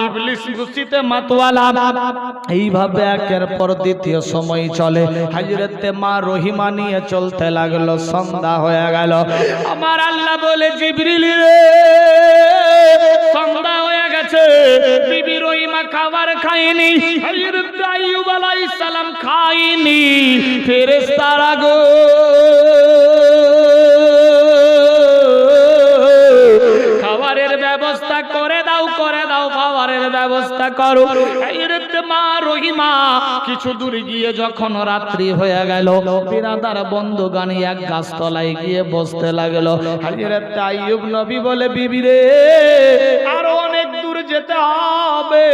ইবলিস খুশিতে মাতোয়ালা। এইভাবে একের পর দ্বিতীয় সময় চলে। হযরতে মা রহিমা নিয়ে চলতে লাগলো। সন্ধ্যা হয়ে গেল। আমার আল্লাহ বলে, জিবরিল রে, সন্ধ্যা হয়ে গেছে, বিবি রহিমা খাবার খায়নি, হযরত আইয়ুব আলাইহিস সালাম খায়নি। ফেরেশতারা গো, খাবারের ব্যবস্থা করে দাও, করে দাও, খাবারের ব্যবস্থা করো। হযরত মা রহিমা কিছু দূর গিয়ে যখন রাত্রি হয়ে গেল, বিরাদার বন্ধুগণ এক গাছতলায় গিয়ে বসতে লাগলো। হযরত আইয়ুব নবী বলে, বিবি রে, আরো অনেক দূর যেতে হবে,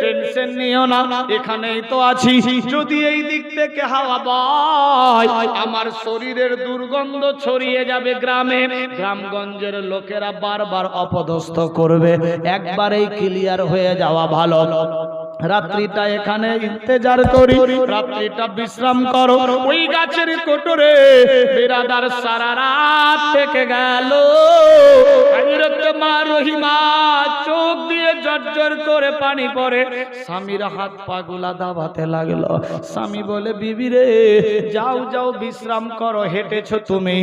টেনশন নিও না, এখানেই তো আছি। যদি এই দিক থেকে হাওয়া বয়, আমার শরীরের দুর্গন্ধ ছড়িয়ে যাবে গ্রামে, গ্রামগঞ্জের লোকেরা বারবার অপদস্থ করবে, একবারেই ক্লিয়ার হয়ে যাওয়া ভালো। রাত্রিটা এখানে ইন্তেজার করি, রাত্রিটা বিশ্রাম করো। ওই গাছের কোটরে বিরাদার সারা রাত থেকে গেল। হযরত মা রহিমা চোখ দিয়ে ঝরঝর করে পানি পড়ে, স্বামীর হাত পা গুলা দাবাতে লাগলো। স্বামী বলে, বিবি রে, যাও যাও বিশ্রাম করো, হেঁটেছো তুমি,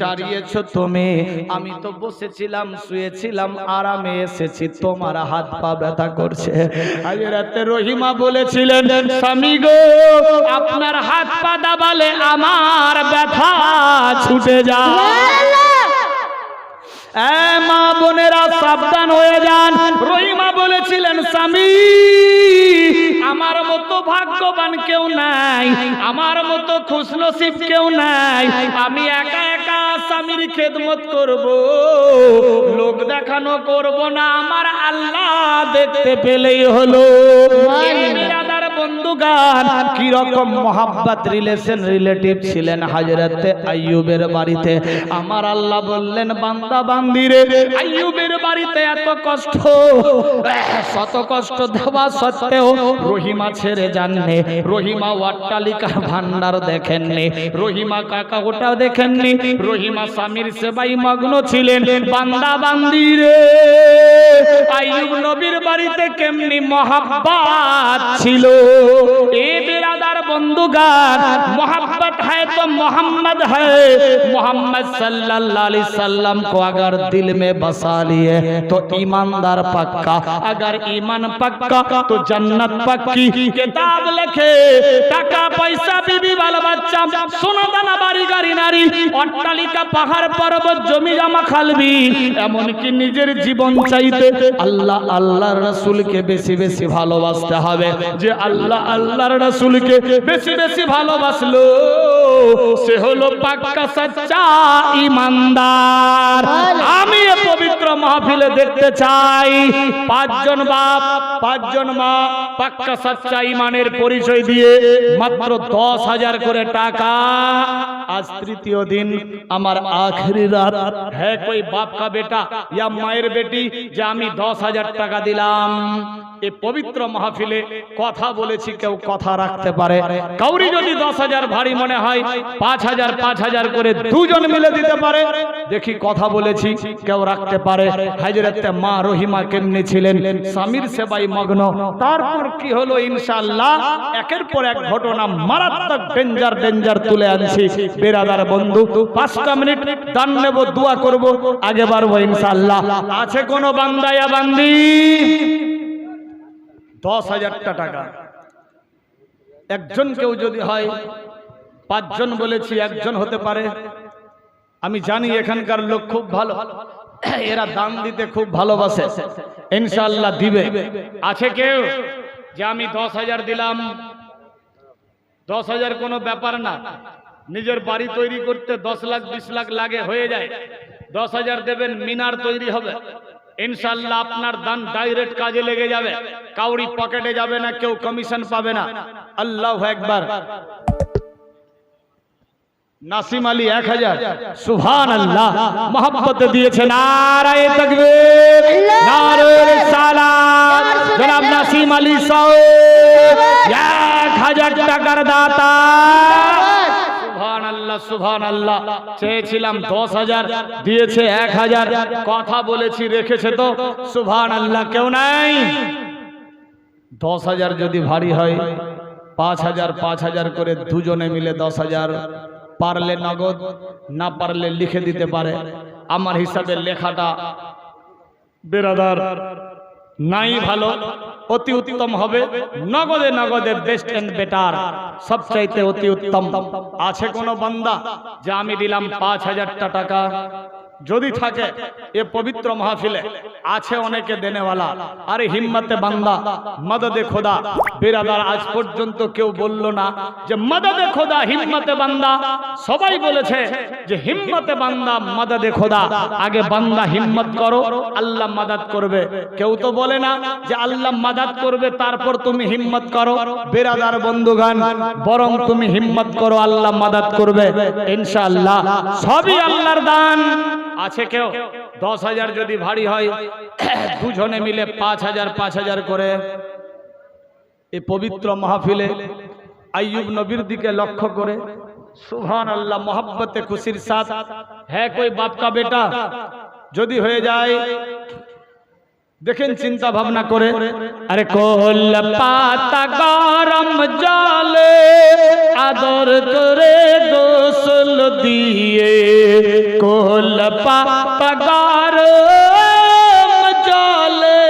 চারিয়েছো তুমি, আমি তো বসেছিলাম, শুয়েছিলাম, আরামে এসেছি, তোমার হাত পা ব্যথা করছে। হযরত রহিমা বলেছিলেন, স্বামী গো, আপনার হাত পা দাবালে আমার ব্যথা ছুটে যায়। মা বোনেরা সাবধান হয়ে যান। রহিমা বলেছিলেন, স্বামী, আমার মতো ভাগ্যবান কেউ নাই, আমার মতো খুশনসিব কেউ নাই, আমি একা একা স্বামীর খেদমত করব, লোক দেখানো করব না, আমার আল্লাহ দেখতে পেলেই হলো। বিরাদার বন্ধুগান, কি রকম মোহাব্বত, রিলেশন, রিলেটিভ ছিলেন হযরতে আইয়ুবের বাড়িতে। আমার আল্লাহ বললেন, বান্দা বান্দিরে, আইয়ুবের বাড়িতে এত কষ্ট, শত কষ্ট দেওয়া সত্ত্বেও রহিমা ছেড়ে যাননি। রহিমা অট্টালিকার ভান্ডার দেখেননি, রহিমা কাকা ওটা দেখেননি, রহিমা স্বামীর সেবাই মগ্ন ছিলেন। বান্দা বান্দিরে, আইয়ুব নবীর বাড়িতে কেমনি মোহাব্বত ছিল। এ বিরাদার বন্ধুগান, मोहब्बत है तो मोहम्मद है, मोहम्मद सल्लल्लाहु अलैहि वसल्लम को अगर दिल में बसा लिए तो ईमानदार पक्का, अगर ईमान पक्का तो जन्नत पक्की। किताब लिखे, टाका पैसा, बीबी बाल बच्चा, सोना दाना, बाड़ी गाड़ी नारी, অট্টালিকা পাহাড় পর্বত জমি জমা খালবি, এমনকি নিজের জীবন চাইতে আল্লাহ আল্লাহর রাসূলকে বেশি বেশি ভালোবাসতে হবে। যে আল্লাহ আল্লাহর রাসূলকে বেশি বেশি ভালোবাসলো, সে হলো পাক্কা সচ্চা ঈমানদার। আমি এই পবিত্র মাহফিলে দেখতে চাই পাঁচজন বাপ, পাঁচজন মা পাক্কা সচ্চা ঈমানের পরিচয় দিয়ে মাত্র 10,000 করে টাকা। आज तृतीय दिन, আমার आखिरी रात है, कोई बाप का बेटा या माয়ের बेटी যে আমি 10,000 টাকা দিলাম। এই পবিত্র মাহফিলে কথা বলেছি, কেউ কথা রাখতে পারে? কাউরি যদি 10,000 ভারী মনে হয়, 5,000 5,000 করে দুজন মিলে দিতে পারে। দেখি কথা বলেছি কেউ রাখতে পারে। হযরতে মা রহিমা কেমনে ছিলেন, স্বামীর সেবায় মগ্ন। তারপর কি হলো ইনশাআল্লাহ একের পর এক ঘটনা, মারাত্মক ডেঞ্জার ডেঞ্জার তুলে আনছি। বেরাদার বন্ধু, 5টা মিনিট দান নেব, দোয়া করব, আগে বাড়বো ইনশাআল্লাহ। আছে কোন বান্দা ইয়া বান্দি 10,000 টাকা? একজন কেউ যদি হয়, 5 জন বলেছি, একজন হতে পারে। আমি জানি এখানকার লোক খুব ভালো, এরা দান দিতে খুব ভালোবাসে, ইনশাআল্লাহ দিবে। আছে কেউ যে আমি 10,000 দিলাম? 10,000 কোনো ব্যাপার না, নিজের বাড়ি তৈরি করতে 10 লাখ 20 লাখ লাগে, হয়ে যায়। 10,000 দেবেন, মিনার তৈরি হবে, ইনশাআল্লাহ আপনার দান ডাইরেক্ট কাজে লেগে যাবে, কাউরি পকেটে যাবে না, কেউ কমিশন পাবে না। আল্লাহু আকবার। নাসিম আলী 1000, সুবহানাল্লাহ, মোহাব্বত দিয়েছে। নারায়ে তাকবীর, নারায়ে রিসালাত। জনাব নাসিম আলী সাহেব 1000 টাকার দাতা। সুবহানাল্লাহ, সুবহানাল্লাহ। চেয়েছিলাম 10,000, দিয়েছে 1,000। কথা বলেছি, রেখেছে তো সুবহানাল্লাহ। কেউ নাই? 10,000 যদি ভারী হয়, 5,000 5,000 করে দুজনে মিলে 10,000। পারলে নগদ, না পারলে লিখে দিতে পারে। আমার হিসাবে লেখাটা বেরাদার নাই ভালো, অতি উত্তম হবে। নগদে নগদে বেস্ট এন্ড বেটার, সবচাইতে অতি উত্তম। আছে কোনো বান্দা যে আমি দিলাম 5,000 টাকা? যদি থাকে এ পবিত্র মাহফিলে আছে অনেকে দেনেওয়ালা। আরে হিম্মতে বান্দা, মদদে খোদা। বেরাদার আজ পর্যন্ত কেউ বলল না যে মদদে খোদা, হিম্মতে বান্দা। সবাই বলেছে যে হিম্মতে বান্দা, মদদে খোদা। আগে বান্দা হিম্মত করো, আল্লাহ মাদাদ করবে। কেউ তো বলে না যে আল্লাহ মাদাদ করবে তারপর তুমি হিম্মত করো। বেরাদার বন্ধুগান, বরং তুমি হিম্মত করো, আল্লাহ মাদাদ করবে ইনশাআল্লাহ। সবই আল্লাহর দান। আছে কেউ? 10,000 যদি ভারী হয়, দুজনে মিলে 5,000 5,000 করে এই পবিত্র মাহফিলে আইয়ুব নবীর দিকে লক্ষ্য করে সুবহানাল্লাহ, মোহব্বতে খুশির সাথ। হ্যাঁ, কোই বাপ কা বেটা যদি হয়ে যায়, দেখেন চিন্তা ভাবনা করে। আরে কোল পাতা গরম জলে আদর করে গোসল দিয়ে, কোল পাতা গরম জলে,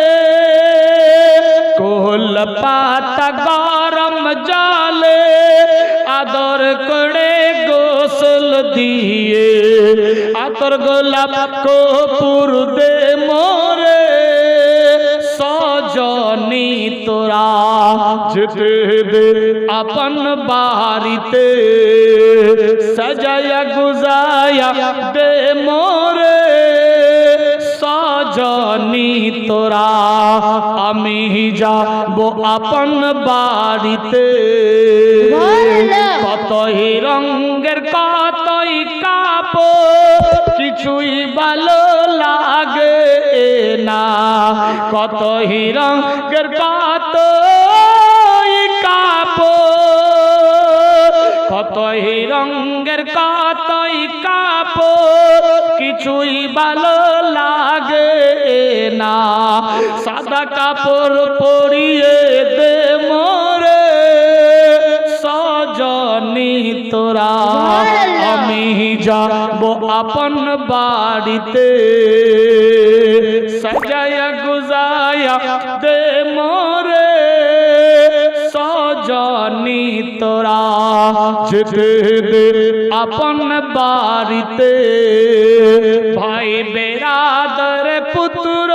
কোল পাতা গরম জলে আদর করে গোসল দিয়ে, আতর গোলাপ কপুর দে মোরে সজনী তোরা, যেতে দে আপন বাড়িতে সাজায়া গুজায়া দে মোরে সজনী তোরা, আমি যাব আপন বাড়িতে। কতই রঙের কতই কাপড় কিছুই ভালো লাগে না, কতই রঙের কতই কাপড়, কতই রঙের কতই কাপড় কিছুই ভালো লাগে না, সাদা কাপড় পরিয়ে দে মোরে সজনী তোরা, আমি যাব আপন বাড়িতে সাজায়া গুজায়া দে মোরে সজনী তোরা, যেতে দে আপন বাড়িতে। ভাই বেরাদর পুত্র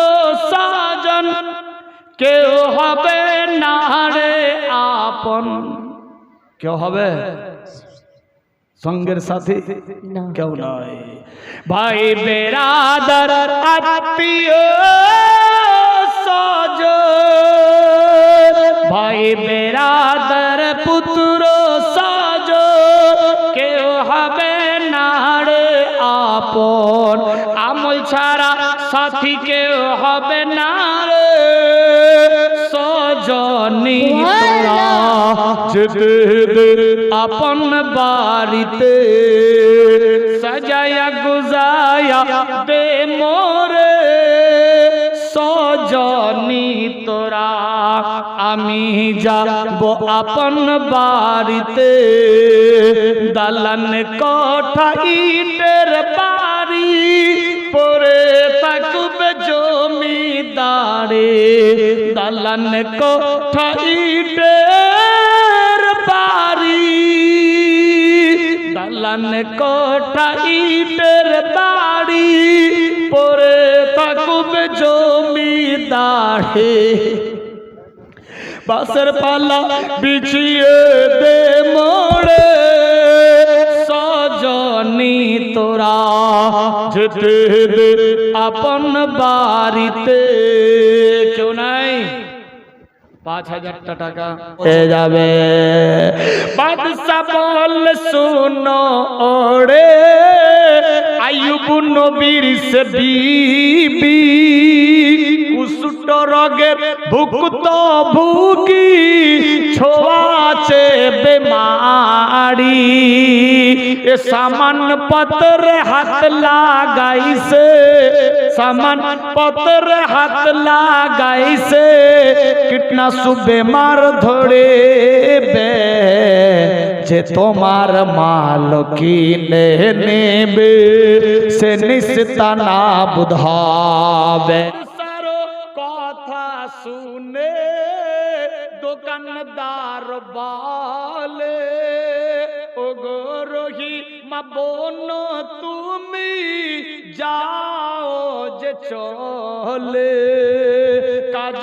সাজন কেউ হবে না রে আপন। কেউ হবে? সঙ্গের সাথী কেউ নয়। ভাই বেরাদর আত্মীয় সজন, ভাই বেরাদর পুত্র সজন কেউ হবে না রে আপন। আমল ছাড়া সাথী কেউ হবে না রে সজনী তোরা, যেতে দে আপন বাড়িতে সাজায়া গুজায়া দে মোরে সজনী তোরা, আমি যাব আপন বাড়িতে। দালান কোঠা ইটের বাড়ি পরে থাকবে জমিদারে, দালান কোঠা ইটের বাড়ি, দালান কোঠা ইটের বাড়ি পরে থাকবে জমিদারে, বাসের পালা বিছিয়ে দে মোরে সজনী তোরা, যেতে দে আপন বাড়িতে। কেউ নাই? 5,000 টাকা হয়ে যাবে। বাদশা বল শুনো ওরে আইয়ুব নবীর সে বিবি, কুসুট রোগের ভুক্ত ভুগি ছোঁয়াছে বেমারি এ সামান পত্রে হাত লাগাইছে সামান পত্রে হাত লাগাইছে কীটনাশক বেমার ধরে বে যে তোমার মাল কিনে নেবে সে নিস্তানা বুঝাবে কথা শুনে দোকানদার বলে ওগো রহিমা বোন তুমি যাও যে চলে কাজ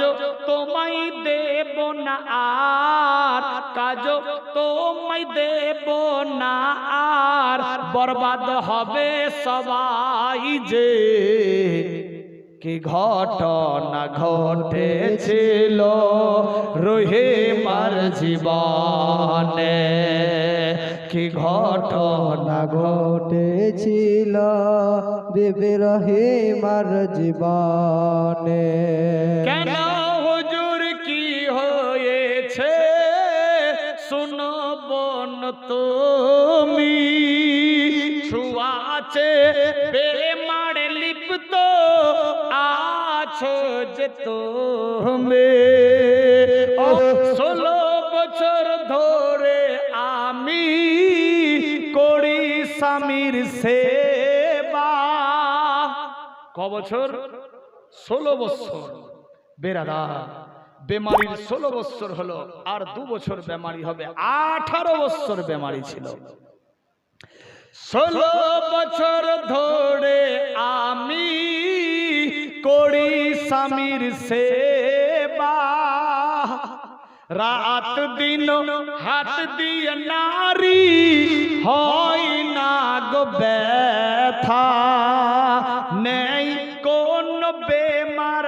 তোমায় দেব না আর কাজ তোমায় দেব না আর বরবাদ হবে সবাই যে কি ঘটনা ঘটেছিল রহিমার জীবনে কি ঘটনা ঘটেছিল বিবি রহিমার জীবনে কেন হুজুর কি হয়েছে শুনো বোন তুমি ছুঁয়াছে বেমারে লিপ্ত আছো যে তুমি 16 বছর ধরে আমি করি স্বামীর সেবা ক বছর 16 বছর বেরাদার বেমারির 16 বছর হলো আর 2 বছর বেমারি হবে 18 বছর বেমারি ছিল 16 বছর ধরে আমি করি স্বামীর সেবা রাত দিন হাত দিয়ে নারী হয় না গো ব্যথা নেই কোন বেমার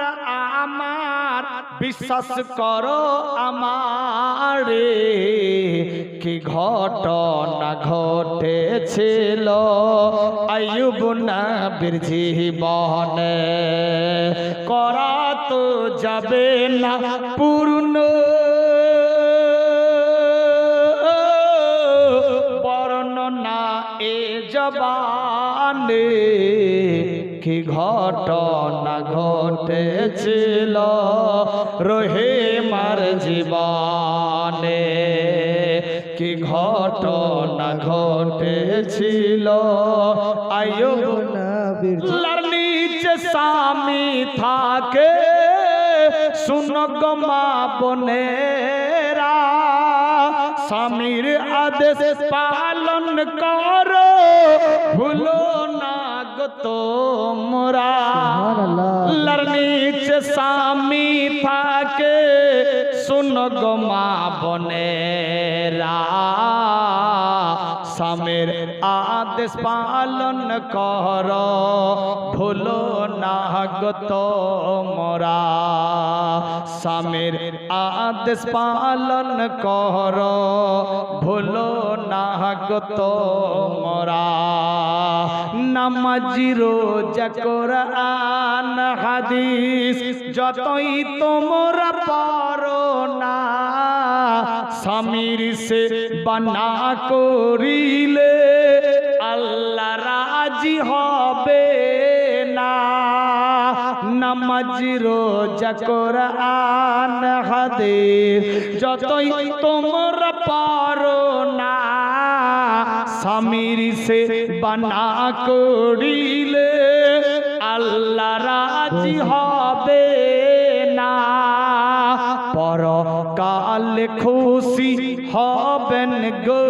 আমার বিশ্বাস করো আমারে কি ঘটনা ঘটেছিল আইয়ুব নবীর জীবনে করা তো যাবে না পূর্ণ বর্ণনা এ জবানে কি ঘটনা ঘটেছিল রহিমার জীবনে কি ঘটনা ঘটেছিল আইয়ুব নবীর নিচে স্বামী থাকে শুনো গো মা বোনেরা স্বামীর আদেশ পালন করো ভুলো না গো তোমরা আল্লাহর নিচে স্বামী থাকে শুনো গো মা বোনেরা স্বামীর আদেশ পালন করো ভুলো না গো তোমরা স্বামীর আদেশ পালন করো ভুলো না গো তোমরা নামাজি রোজা কোরআন হাদিস যতই তোমরা পারো না স্বামীর সে বানা করিলে আল্লাহ রাজি হবে না নামাজ রোজা কোরআন হাদিস যতই তোমরা পারো না স্বামীর সে বানা করিলে আল্লাহ রাজি হবে না পরকাল খুশি হবেন গো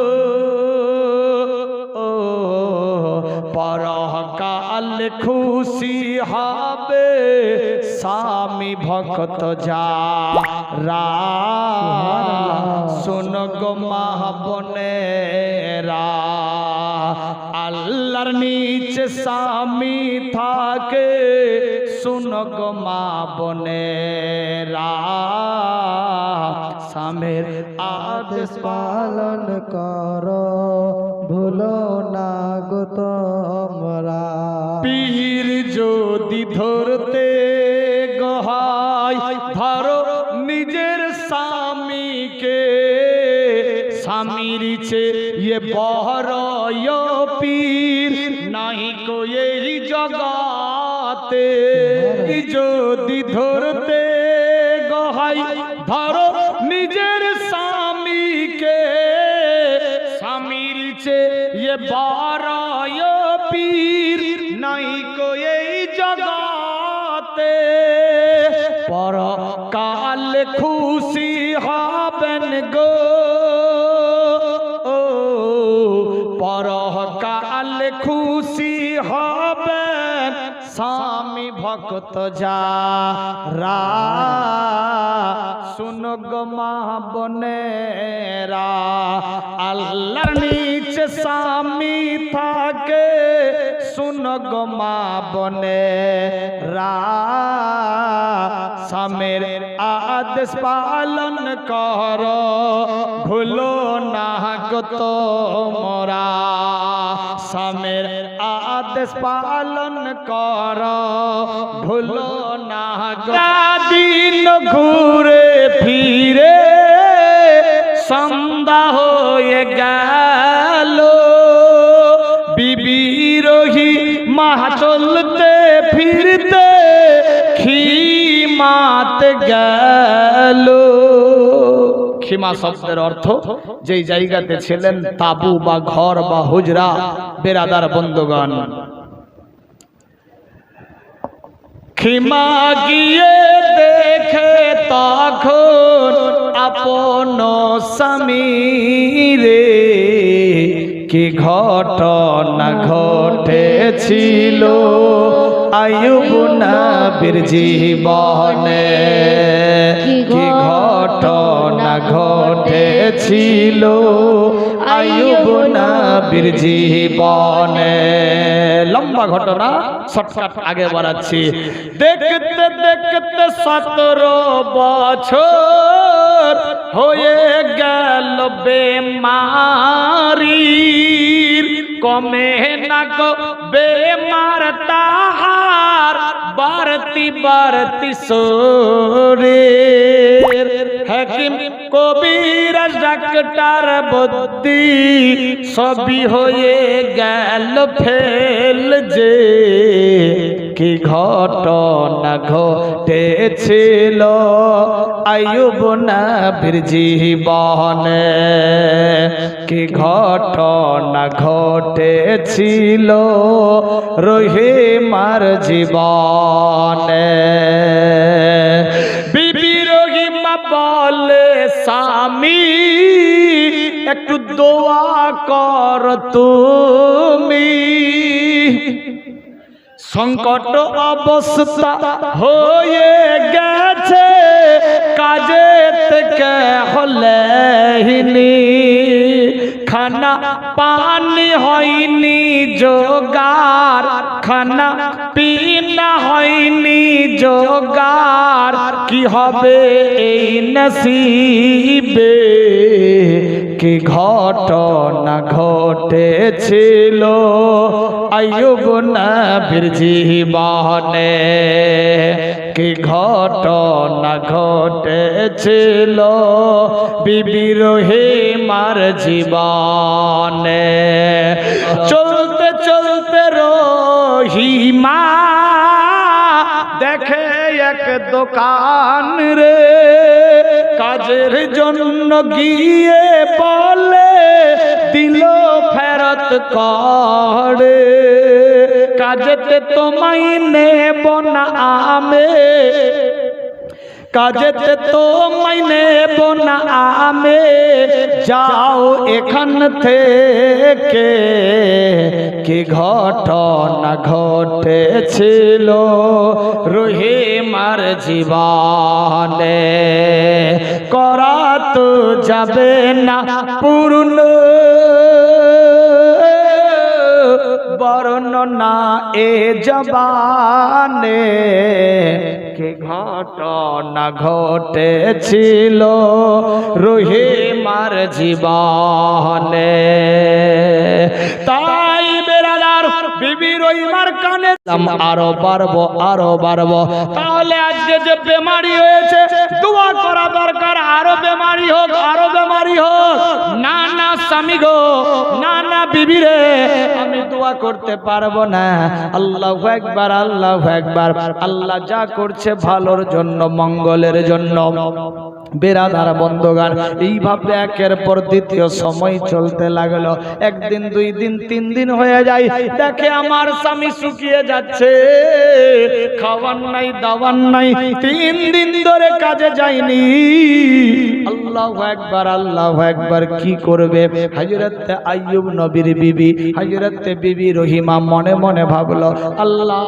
পরকাল খুশি হবে স্বামী ভক্ত যারা শোন গো মা বোনেরা আল্লাহর নিচে স্বামী থাকে শোন গো মা বোনেরা স্বামীর আদেশ পালন করো ভুলো না গো তোমরা পীর যদি ধরতে গহাই ধরো নিজের স্বামীকে, স্বামীর চেয়ে বড় পীর নাই কো এই জগতে। যদি ধরতে গহাই ধরো নিজের স্বামীকে, স্বামীর চেয়ে বড় পীর নাই কো এই জগতে। পরকাল খুশি হবেন গো, পরকাল খুশি হবেন স্বামী ভক্ত যারা। শুনো গো মা বোনেরা, আল্লাহর নিচে স্বামী থাকে, শুনো গো মা বোনেরা। স্বামীর আদেশ পালন করো, ভুলো না গো তোমরা। স্বামীর আদেশ পালন করো, ভুলো না গো। দিন ঘুরে ফিরে সন্ধ্যা হয়ে গেল, বিবিরোহী মা চলতে ফিরতে খিমাত গেল। খিমা শব্দের অর্থ যেই জায়গাতে ছিলেন তাবু বা ঘর বা হুজরা। বেরাদার বন্ধুগণ, খিমা গিয়ে দেখে তখন আপন স্বামীরে, কি ঘটনা ঘটেছিল আইয়ুব নবীর জীবনে। কি ঘটনা ঘটেছিল আইয়ুব নবীর জীবনে। লম্বা ঘটনা, শর্টকাট আগে বাড়াচ্ছি। দেখতে দেখতে 17 বছর হয়ে গেল বেমারির, কমে না গো বেমার তাহার, বাড়তি বাড়তি শরীর। হাকিম কবিরাজ ডাক্তার বুদ্ধি সবই হয়ে গেল ফেল যে। কি ঘটনা ঘটেছিল আইয়ুব নবীর জীবনে। কি ঘটনা ঘটেছিল রহিমার জীবনে। বিবি রহিমা বলে স্বামী একটু দোয়া কর তুমি, সংকট অবস্থা হয়ে গেছে কাজে থেকে হলেনি, খানা পানি হয়নি জোগাড়, খানা পিনা হয়নি জোগাড়, কি হবে এই নসিবে। কি ঘটনা ঘটেছিল আইয়ুব নবীর জীবনে। কি ঘটনা ঘটেছিল বিবি রহিমার জীবনে। চলতে চলতে রহিমা দেখে এক দোকান রে, কাজের জন্য গিয়ে বলে দিল ফেরত করে, কাজেতে তোমায় নেব না আমি, কাজেতে তোমায় নেব না আমি, যাও এখান থেকে। কি ঘটনা ঘটেছিল রহিমার জীবনে। করা তো যাবে না পূর্ণ বর্ণনা এ জবানে। কি ঘটনা ঘটেছিল রহিমার জীবনে। তাই বেরাদার বিবি রহিমার কানে আরো বাড়বো। তাহলে আজকে যে বেমারি হয়েছে দোয়া করা দরকার, আরো বেমারি হোক। না না স্বামী গো, না না বিবি রে, আমি দোয়া করতে পারবো না। আল্লাহু আকবার, আল্লাহু আকবার। আল্লাহ যা করছে ভালোর জন্য, মঙ্গলের জন্য। বেরাদার বন্ধুগান, এইভাবে একের পর দ্বিতীয় সময় চলতে লাগলো। একদিন, 2 দিন, 3 দিন হয়ে যায়। দেখে আমার স্বামী শুকিয়ে যাচ্ছে, খাওয়ার নাই, দাওয়ার নাই। 3 দিন ধরে কাজে যায়নি। আল্লাহু আকবার, আল্লাহু আকবার। কি করবে? হযরত আইয়ুব নবীর বিবি, হযরত বিবি রহিমা মনে মনে ভাবলো, আল্লাহ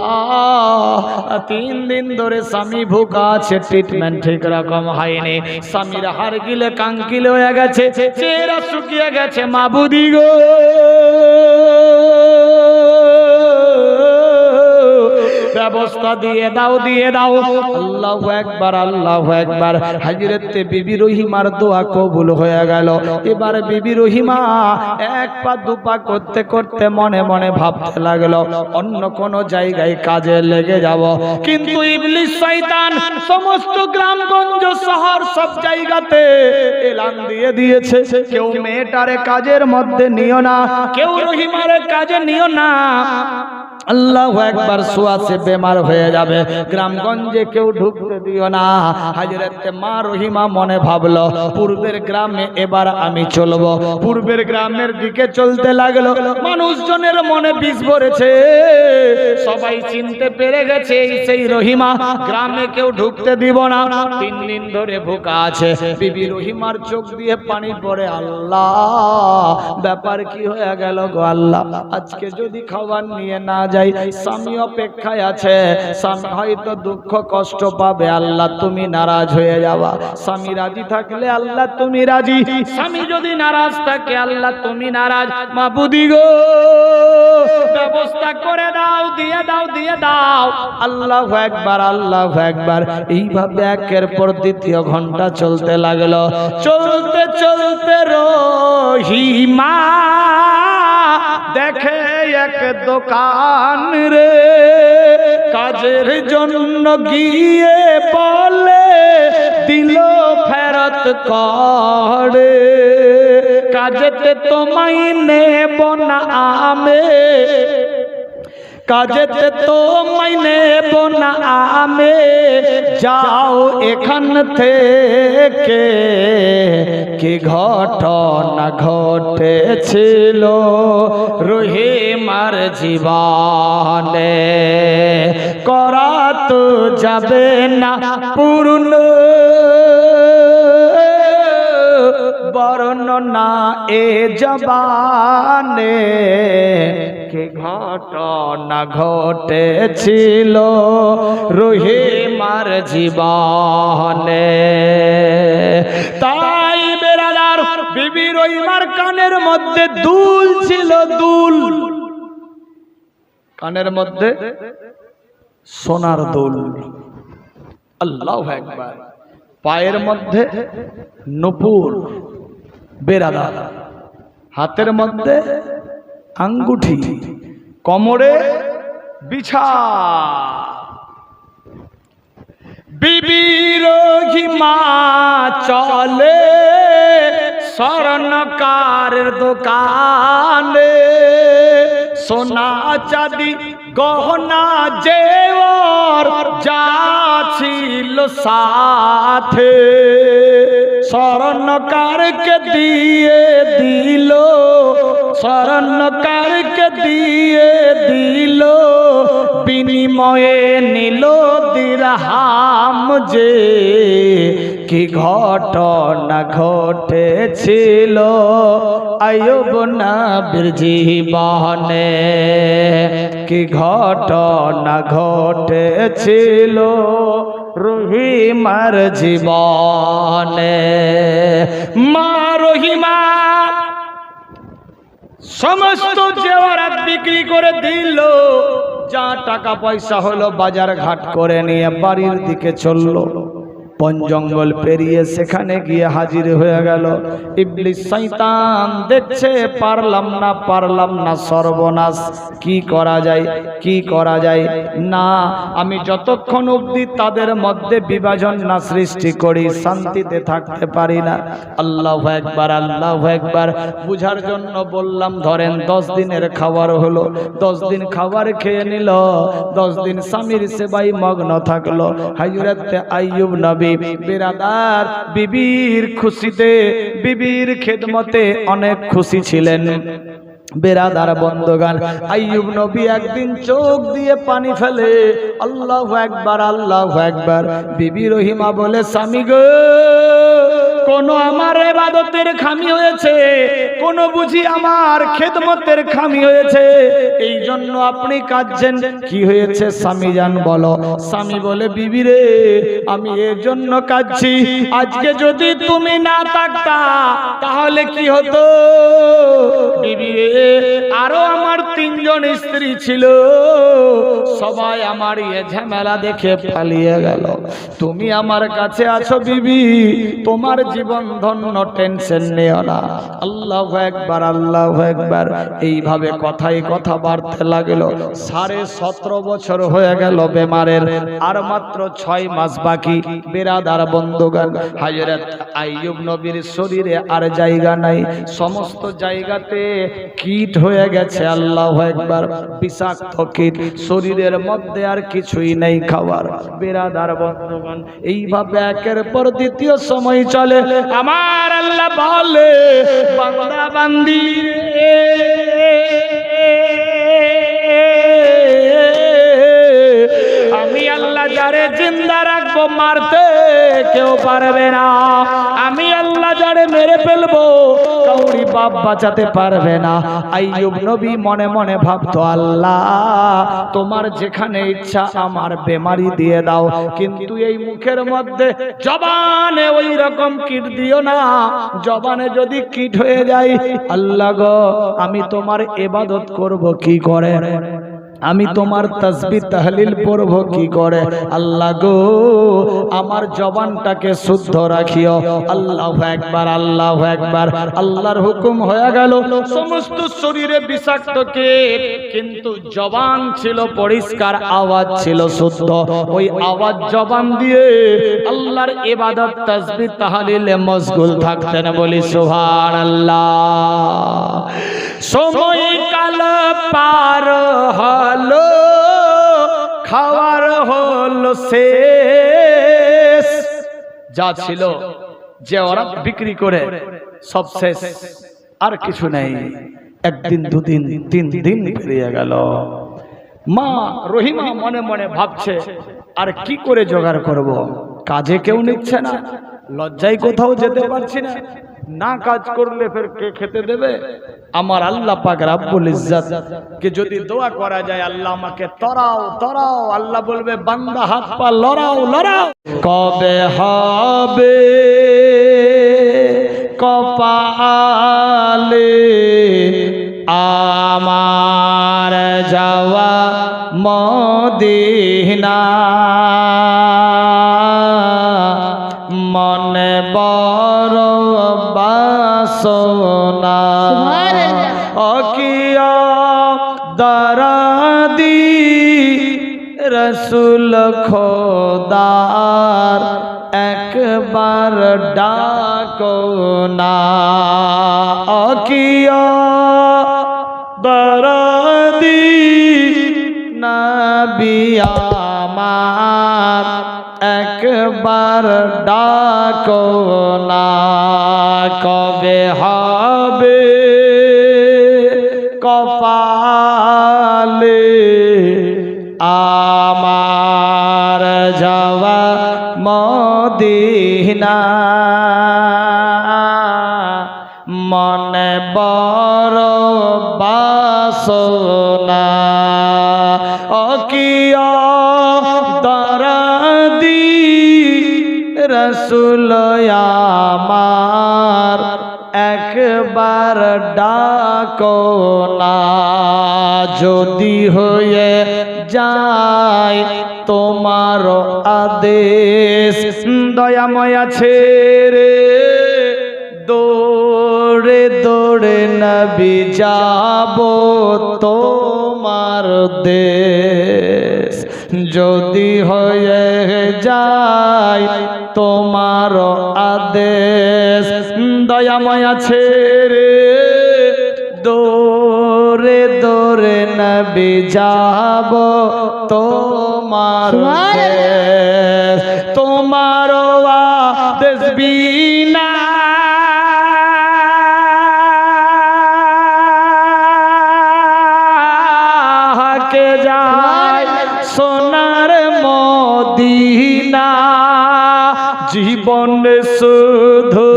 3 দিন ধরে স্বামী ভুকা আছে, ট্রিটমেন্ট ঠিক রকম হয়নি। স্বামীর হাড় গিলে কাঙ্কিল হয়ে গেছে, চেহারা শুকিয়ে গেছে। মাবুদি গো, ব্যবস্থা দিয়ে দাও, দিয়ে দাও। আল্লাহু আকবার, আল্লাহু আকবার। হযরত বিবি রহিমার দোয়া কবুল হয়ে গেল। এবার বিবি রহিমা 1 পা 2 পা করতে করতে মনে মনে ভাবতে লাগলো, অন্য কোন জায়গায় কাজে লেগে যাব। কিন্তু ইবলিস শয়তান সমস্ত গ্রামগঞ্জ শহর সব জায়গাতে এলান দিয়ে দিয়েছে, কেউ মেয়েটারে কাজের মধ্যে নিও না, কেউ রহিমারে কাজে নিও না। আল্লাহু আকবার। সুয়াসে বেমার হয়ে যাবে, গ্রামগঞ্জে কেউ ঢুকতে দিও না। হযরত মা রহিমা মনে ভাবলো, পূর্বের গ্রামে এবার আমি চলবো। পূর্বের গ্রামের দিকে চলতে লাগলো। মানুষজনের মনে বিষ ভরেছে, সবাই চিনতে পেরে গেছে সেই রহিমা, গ্রামে কেউ ঢুকতে দিব না। 3 দিন ধরে ভুকা আছে। বিবি রহিমার চোখ দিয়ে পানি পড়ে, আল্লাহ ব্যাপার কি হয়ে গেল গো আল্লাহ, আজকে যদি খাবার নিয়ে না যাই, স্বামী অপেক্ষায় আছে, স্বামী হয়তো দুঃখ কষ্ট পাবে, আল্লাহ তুমি নারাজ হয়ে যাবা। স্বামী রাজি থাকলে আল্লাহ তুমি রাজি, স্বামী যদি নারাজ থাকে আল্লাহ তুমি নারাজ। মাবুদি গো, ব্যবস্থা করে দাও, দিয়ে দাও, দিয়ে দাও। আল্লাহু আকবার, আল্লাহু আকবার। এইভাবে একের পর দ্বিতীয় ঘন্টা চলতে লাগলো। চলতে চলতে রহিমা দেখে এক দোকান রে, কাজের জন্য গিয়ে বলে দিল ফেরত করে, কাজেতে তোমায় নেব না আমি, কাজেতে তোমায় নেব না আমি, যাও এখান থেকে। কি ঘটনা ঘটেছিল রহিমার জীবনে, করা তো যাবে না পূর্ণ বর্ণনা এ জবানে। কি ঘটনা ঘটেছিল রহিমার জীবনে। তাই বেরাদার, বিবি রহিমার কানের মধ্যে দুল ছিল, দুল, কানের মধ্যে সোনার দুল। আল্লাহু আকবার। পায়ের মধ্যে নূপুর, বেরাদার হাতের মধ্যে আঙ্গুঠি, কোমরে বিছা। বিবি রহিমা চলে স্বর্ণকারের দোকানে, সোনা চাঁদি গহনা জেওর যা ছিল সাথে, স্বর্ণকারকে দিয়ে দিল, স্বর্ণকারকে দিয়ে দিল, বিনিময়ে নিল দিরহাম যে। কি ঘটনা ঘটেছিল আইয়ুব নবীর জীবনে, কি ঘটনা ঘটেছিল রহিমার জীবনে। মা রহিমা সমস্ত জেওয়ারাত বিক্রি করে দিল, যা টাকা পয়সা হলো বাজার ঘাট করে নিয়ে বাড়ির দিকে চলল। বন জঙ্গল পেরিয়ে সেখানে গিয়ে হাজির হয়ে গেল। ইবলিস শয়তান দেখছে পারলাম না, সর্বনাশ, কি করা যায় না, আমি যতক্ষণ অবধি তাদের মধ্যে বিভাজন না সৃষ্টি করি শান্তিতে থাকতে পারি না। আল্লাহু আকবার, আল্লাহু আকবার। বুঝার জন্য বললাম, ধরেন 10 দিনের খাবার হলো, 10 দিন খাবার খেয়ে নিল, 10 দিন স্বামীর সেবায় মগ্ন থাকলো। হযরত আইয়ুব নবী বিরাদার বিবির খুশিতে, বিবির খেদমতে অনেক খুশি ছিলেন। বেরাদার বন্ধগান, আইয়ুব নবী একদিন চোখ দিয়ে পানি ফেলে, আল্লাহু আকবার, আল্লাহু আকবার। বিবি রহিমা বলে, স্বামী গো, কোন আমার ইবাদতের খামি হয়েছে, কোন বুঝি আমার খেদমতের খামি হয়েছে, এই জন্য আপনি কাঁদছেন, কি হয়েছে স্বামী জান বলো। স্বামী বলে, বিবি রে, আমি এর জন্য কাঁদছি, আজকে যদি তুমি না থাকতা তাহলে কি হতো। বিবি রে, আরো আমার 3 জন স্ত্রী ছিল, সবাই আমার এই ঝামেলা দেখে পালিয়ে গেল, তুমি আমার কাছে আছো বিবি, তোমার জীবন ধন্য, টেনশন নিও না। আল্লাহু আকবার, আল্লাহু আকবার। এইভাবে কথাই কথা বাড়তে লাগলো। 17.5 বছর হয়ে গেল বেমারের, আর মাত্র 6 মাস বাকি। বিরাদার বন্ধুগণ, হযরত আইয়ুব নবীর শরীরে আর জায়গা নাই, সমস্ত জায়গাতে কীট হয়ে গেছে। আল্লাহু আকবার, বিষাক্ত কীট, শরীরের মধ্যে আর কিছুই নেই খাবার। বিরাদার বন্ধুগণ, এইভাবে একের পর দ্বিতীয় সময় চলে। আমার আল্লাহ বলে, বান্দা বান্দি, আমি আল্লাহ যারে জিন্দা রাখবো মারতে কেউ পারবে না, আমি আল্লাহ যারে মেরে ফেলবো কাউরি বাপ বাঁচাতে পারবে না। আইয়ুব নবী মনে মনে ভাবতো, আল্লাহ তোমার যেখানে ইচ্ছা আমার বেমারি দিয়ে দাও, কিন্তু এই মুখের মধ্যে জবানে ওই রকম কীট দিও না, জবানে যদি কীট হয়ে যায়, আল্লাহ গো আমি তোমার ইবাদত করব কি করে, আমি তোমার তাসবিহ তাহলিল পড়ব কি করে, আল্লাহ গো আমার জবানটাকে শুদ্ধ রাখিও। আল্লাহু আকবার, আল্লাহু আকবার। আল্লাহর হুকুম হয়ে গেল, সমস্ত শরীরে বিষাক্ত কীট, কিন্তু জবান ছিল পরিষ্কার, আওয়াজ ছিল শুদ্ধ। ওই আওয়াজ জবান দিয়ে আল্লাহর ইবাদত তাসবিহ তাহলিলে মশগুল থাকতেন। বলি সুবহানাল্লাহ। সময় কাল পার হলো, খাওয়ার হলো শেষ, যা ছিল যে ওরা বিক্রি করে সব শেষ, আর কিছু নেই। একদিন, 2 দিন, 3 দিন পেরিয়ে গেল। মা রহিমা মনে মনে ভাবছে, আর কি করে জোগাড় করব, কাজে কেউ নিচ্ছে না, লজ্জায় কোথাও যেতে পারছি না, না কাজ করলে ফের কে খেতে দেবে। আমার আল্লাহ পাক রব্বুল ইজ্জত কে যদি দোয়া করা যায়, আল্লাহ আমাকে তরাও তরাও, আল্লাহ বলবে বান্দা হাত পা লড়াও লড়াও। কবে হবে কপালে আমার যাওয়া মদিনা, মনে বড় বাসনা, অকিয়া দরদি রসুল খোদার একবার ডাকো না, অকিয়া দরদি নবী আমার একবার ডাকো না। কবে হবে কপালে আমার যাওয়া মদিনা, মনে বড় বাসনা, অকিয়া দরদি রসুল আমার একবার ডাকো না, যদি হয়ে যায় তোমার আদেশ, দয়াময় ছেড়ে দৌড়ে দৌড়ে নবী যাব তোমার দেশ, যদি হয়ে যায় তোমার আদেশ, দয়াময় ছেড়ে দৌড়ে দৌড়ে নবী যাব তোমার দেশ, তোমার আদেশ বিনা কে যায় সোনার মদিনা, জীবন শুধু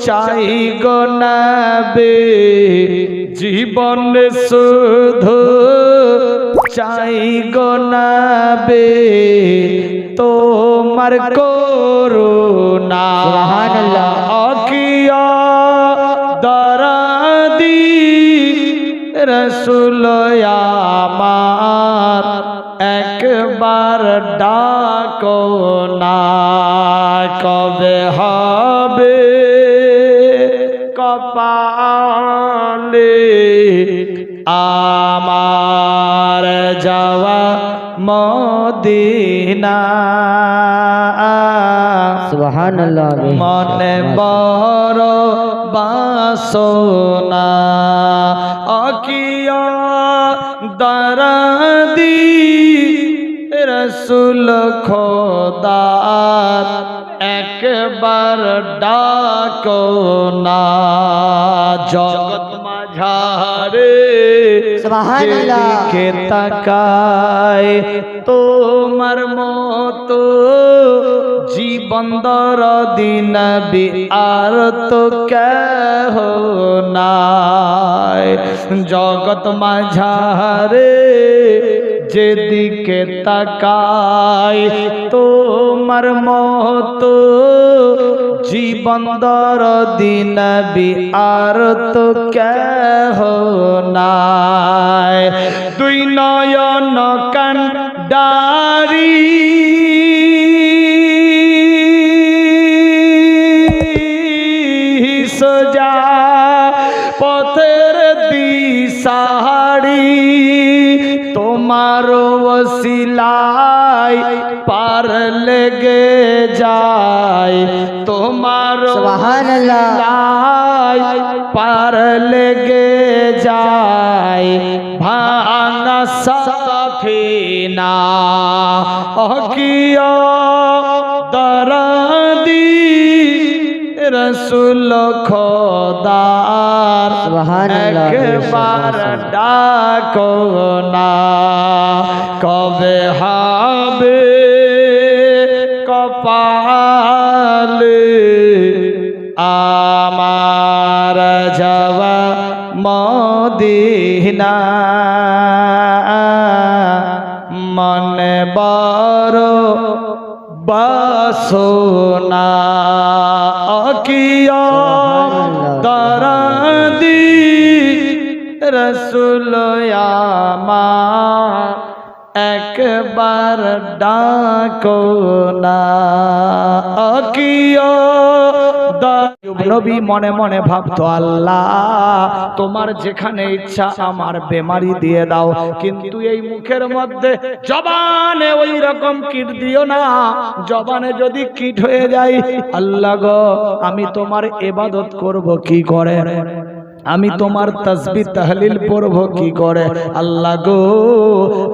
চাই গো নবী, জীবন শুধু চাই গো নবী তোমার করুণা, অকিয়া দরদি রসুল আমার একবার ডাকো না, কবে হবে কপালে আমার যাওয়া মদিনা, সুবহানাল্লাহ। মনে বড় বাসনা, অকিয়া দরদি রসুল খোদার একবার ডাকো না, জগৎ মাঝারে যেদিকে তাকায় তোমার মতো জীবন দরদি নবী আর তো কেহ নাই, জগৎ মাঝারে যেদিকে তাকায় তোমার মতো জীবন দরদি নবী আর তো কেহ নাই, দুই নয়ন কান্ডারি সোজা পথের দিশারি, তোমার ওসিলায় পার লেগে যায়, তোমার ওসিলায় পার লেগে যায় ভাঙা সাফিনা, অকিয়া দরদি রসুল খোদার একবার ডাকো না, কবে হবে কপালে আমার যাওয়া মদিনা, মনে বড় বাসনা, অকিয়া দরদি রসুল আমার একবার ডাকো না, অকিয়া নবী মনে মনে ভাবতো, আল্লাহ তোমার যেখানে ইচ্ছা আমার বেমারি দিয়ে দাও, কিন্তু এই মুখের মধ্যে জবানে ওই রকম কীট দিও না, জবানে যদি কীট হয়ে যায় আল্লাহ গো আমি তোমার ইবাদত করব কি করে, আমি তোমার তাসবিহ তাহলিল পড়ব কি করে, আল্লাহ গো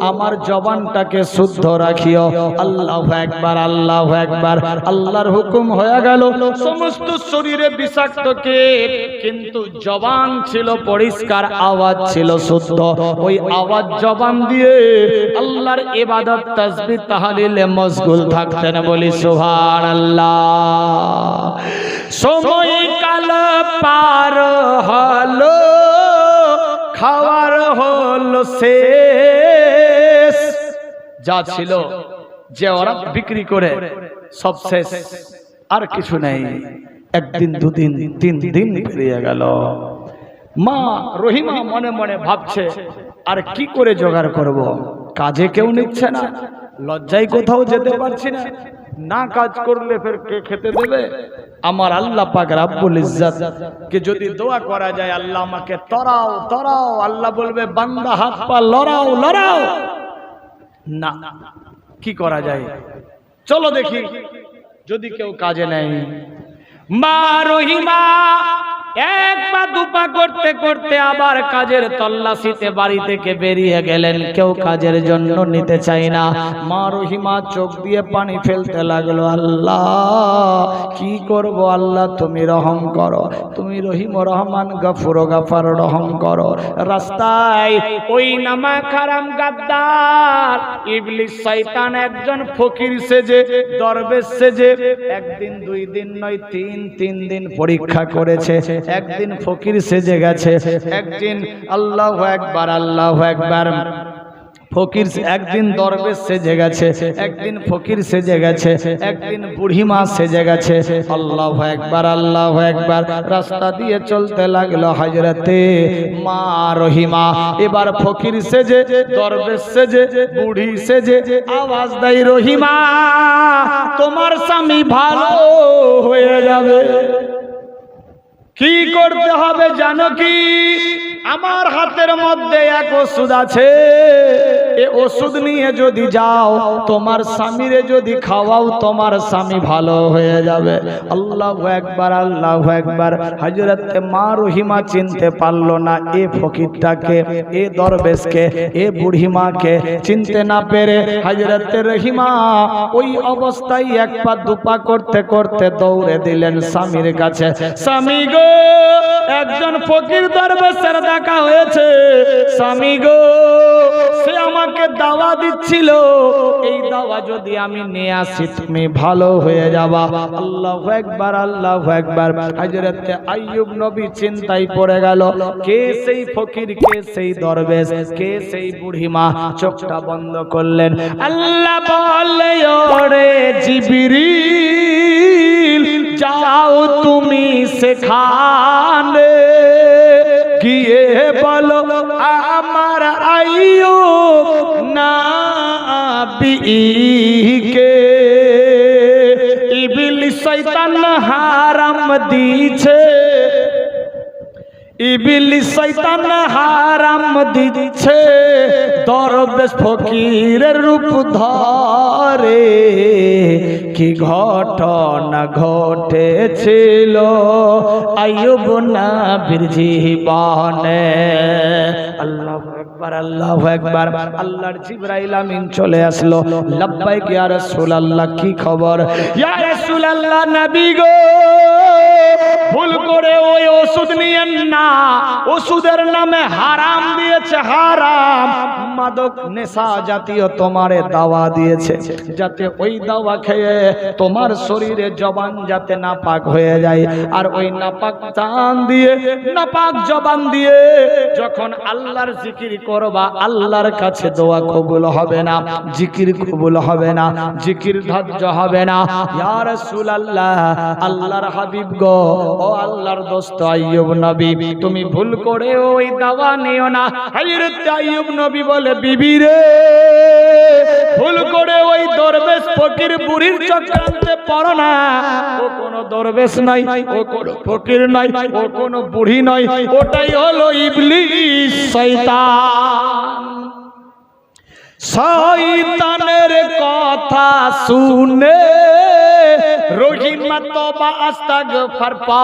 আমার জবানটাকে শুদ্ধ রাখিও, আল্লাহু আকবার আল্লাহু আকবার, আল্লাহর হুকুম হয়ে গেল, সমস্ত শরীরে বিষাক্ত কীট কিন্তু জবান ছিল পরিষ্কার, আওয়াজ ছিল শুদ্ধ, ওই আওয়াজ জবান দিয়ে আল্লাহর ইবাদত তাসবিহ তাহলিলে মশগুল থাকতেন, বলি সুবহানাল্লাহ। সময় কাল পার হলো, খাওয়ার হলো শেষ, যা ছিল যে ওরা বিক্রি করে সব শেষ, আর কিছু নেই, একদিন, দুদিন, 3 দিন পেরিয়ে গেল। মা রহিমা মনে মনে ভাবছে, আর কি করে জোগাড় করব? কাজে কেউ নিচ্ছে না, লজ্জায় কোথাও যেতে পারছি না, না কাজ করলে ফের কে খেতে দেবে? আমার আল্লাহ পাক রব্বুল ইজ্জত কে যদি দোয়া করা যায়, আল্লাহ আমাকে তরাও তরাও, আল্লাহ বলবে বান্দা হাত পা লড়াও লড়াও। না, কি করা যায়? চলো দেখি যদি কেউ কাজে নেয়। মা রহিমা এক পা দুপা করতে করতে আবার কাজের তল্লাশিতে বাড়ি থেকে বেরিয়ে গেলেন। কেউ কাজের জন্য নিতে চায় না। মা রহিমা চোখ দিয়ে পানি ফেলতে লাগলো, আল্লাহ কি করব? আল্লাহ তুমি রহম করো, তুমি রহিম রহমান গফুর গাফার রহম করো। রাস্তায় ওই নামা খারাম গাদ্দার ইবলিস শয়তান একজন ফকির সেজে, দরবেশ সেজে, একদিন 2 দিন নয় 3 দিন পরীক্ষা করেছে। একদিন ফকির সেজে গেছে, একদিন আল্লাহু আকবার আল্লাহু আকবার ফকির, একদিন দরবেশ সেজে গেছে, একদিন ফকির সেজে গেছে, একদিন বুড়িমা সেজে গেছে। আল্লাহু আকবার আল্লাহু আকবার। রাস্তা দিয়ে চলতে লাগলো হযরতে মা রহিমা। এবার ফকির সেজে, দরবেশ সেজে, বুড়ি সেজে আওয়াজ দেয়, রহিমা তোমার স্বামী ভালো হয়ে যাবে। কি করতে হবে জানো কি? আমার হাতের মধ্যে এক ওষুধ আছে, এ ওষুধ নিয়ে যদি যাও, তোমার স্বামীরে যদি খাওয়াও, তোমার স্বামী ভালো হয়ে যাবে। আল্লাহু আকবার আল্লাহু আকবার। হযরত মা রহিমা চিনতে পারলো না এ ফকিরটাকে, এ দরবেশকে, এ বুড়িমাকে। চিনতে না পেরে হযরত রহিমা ওই অবস্থায় এক পা দুপা করতে করতে দৌড়ে দিলেন স্বামীর কাছে। স্বামী গো, একজন ফকির দরবেশের দেখা হয়েছে। স্বামী গো, সে আমাকে দাওয়া দিচ্ছিল, এই দাওয়া যদি আমি নিয়ে আসি তুমি ভালো হয়ে যাবা। আল্লাহু আকবার আল্লাহু আকবার। হযরত আইয়ুব নবী চিন্তায় পড়ে গেল, কে সেই ফকির, কে সেই দরবেশ, কে সেই বুড়িমা? চোখটা বন্ধ করলেন। আল্লাহ বলে, ওরে জিবরিল যাও তুমি সেখানে গিয়ে বলো আমার আইয়ুব নবীকে ইবলিস শয়তান হারাম দিছে, ইবলিস শয়তান হারাম দিচ্ছে দরবেশ ফকিরের রূপ ধরে। কি ঘটনা ঘটেছিল আইয়ুব নবীর জীবনে। আল্লাহু আকবার আল্লাহু আকবার। আল্লাহর জিবরাইল আমিন চলে আসলো। লাব্বাইক ইয়া রাসূলুল্লাহ, কি খবর? ইয়া রাসূলুল্লাহ, নবী গো ভুল করে ওই ওষুধ নিয়েন না, ওষুধের নামে হারাম দিয়েছে, হারাম মাদক নেশা জাতীয় তোমারে দাওয়া দিয়েছে, যাতে ওই দাওয়া খেয়ে তোমার শরীরে জবান যাতে নাপাক হয়ে যায়। আর ওই নাপাক টান দিয়ে, নাপাক জবান দিয়ে যখন আল্লাহর জিকির করবা, আল্লাহর কাছে দোয়া কবুল হবে না, জিকির কবুল হবে না, জিকির ধার্য হবে না। ইয়া রাসূলুল্লাহ, আল্লাহর হাবিব গো, ও আল্লাহর দোস্ত আইয়ুব নবী, তুমি ভুল করে ওই দাওয়া নিও না। হযরত আইয়ুব নবী বলে, বিবি রে ভুল করে ওই দরবেশ ফকির বুড়ির চক্রান্তে পড়ো না। ও কোনো দরবেশ নাই, ও কোনো ফকির নাই, ও কোনো বুড়ি নয়, ওটাই হলো ইবলিস শয়তান। শয়তানের কথা শুনে রহিমা তওবা আস্তাগফার পা